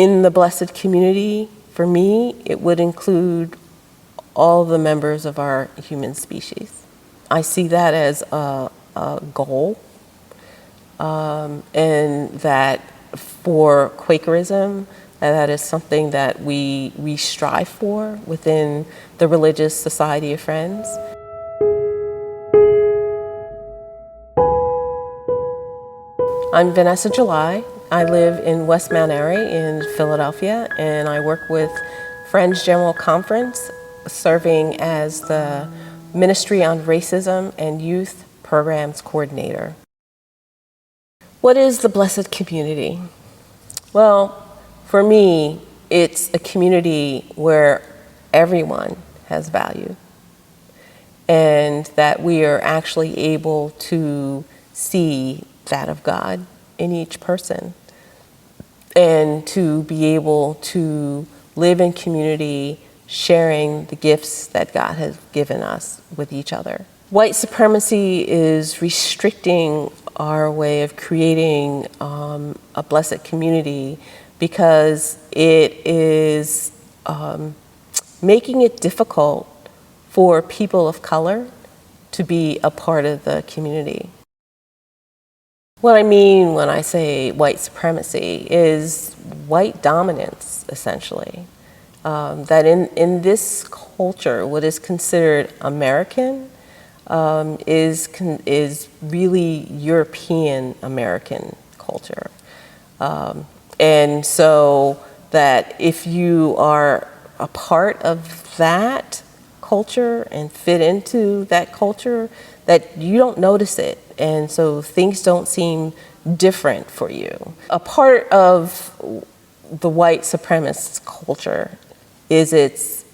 In the blessed community, for me, it would include all the members of our human species. I see that as a goal, and that for Quakerism, that is something that we strive for within the Religious Society of Friends. I'm Vanessa Julye. I live in West Mount Airy in Philadelphia, and I work with Friends General Conference, serving as the Ministry on Racism and Youth Programs Coordinator. What is the blessed community? Well, for me, it's a community where everyone has value, and that we are actually able to see that of God in each person, and to be able to live in community, sharing the gifts that God has given us with each other. White supremacy is restricting our way of creating a blessed community, because it is making it difficult for people of color to be a part of the community. What I mean when I say white supremacy is white dominance, essentially. That in this culture, what is considered American is really European American culture. And so that if you are a part of that culture and fit into that culture, that you don't notice it. And so things don't seem different for you. A part of the white supremacist culture is its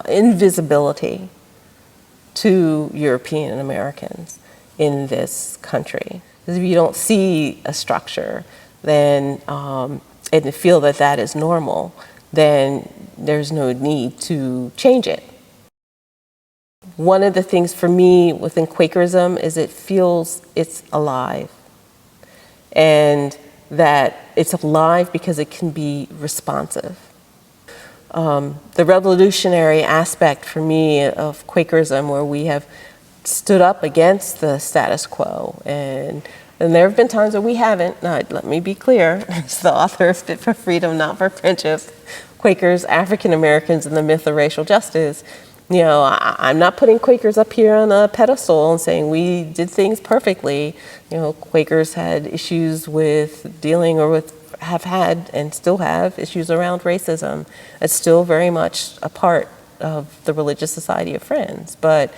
invisibility to European Americans in this country. Because if you don't see a structure, then and feel that that is normal, then there's no need to change it. One of the things for me within Quakerism is it feels it's alive, and that it's alive because it can be responsive. The revolutionary aspect for me of Quakerism, where we have stood up against the status quo, and there have been times where we haven't. Now, let me be clear, as the author of Fit for Freedom, Not for Friendship, Quakers, African Americans, and the Myth of Racial Justice. You know, I'm not putting Quakers up here on a pedestal and saying we did things perfectly. You know, Quakers had issues with dealing, or have had and still have issues around racism. It's still very much a part of the Religious Society of Friends. But,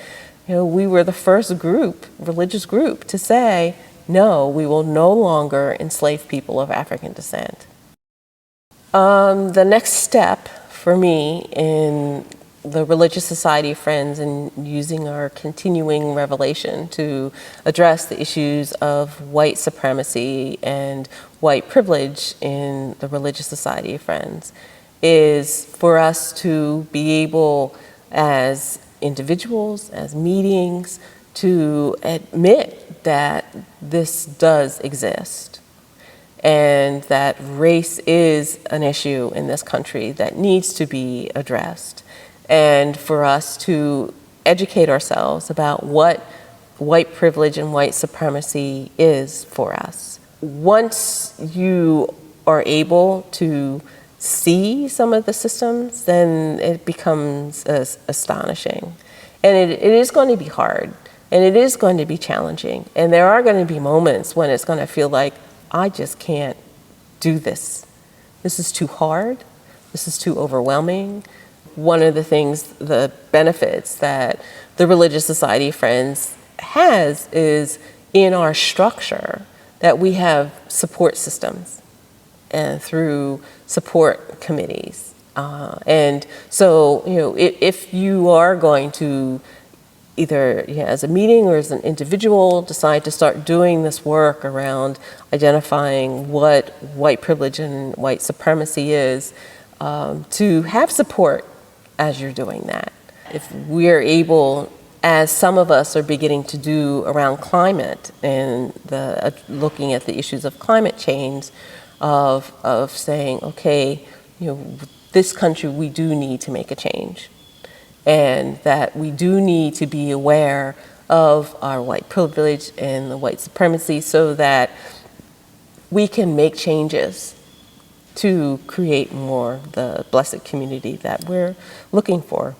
you know, we were the first group, religious group, to say, no, we will no longer enslave people of African descent. The next step for me in the Religious Society of Friends and using our continuing revelation to address the issues of white supremacy and white privilege in the Religious Society of Friends is for us to be able, as individuals, as meetings, to admit that this does exist, and that race is an issue in this country that needs to be addressed, and for us to educate ourselves about what white privilege and white supremacy is for us. Once you are able to see some of the systems, then it becomes astonishing. And it is going to be hard, and it is going to be challenging, and there are going to be moments when it's going to feel like, I just can't do this. This is too hard. This is too overwhelming. One of the things, the benefits that the Religious Society of Friends has is in our structure that we have support systems and through support committees. And so, you know, if you are going to either as a meeting or as an individual decide to start doing this work around identifying what white privilege and white supremacy is, to have support as you're doing that. If we're able, as some of us are beginning to do around climate and looking at the issues of climate change, of saying, okay, this country, we do need to make a change, and that we do need to be aware of our white privilege and the white supremacy so that we can make changes to create more the blessed community that we're looking for.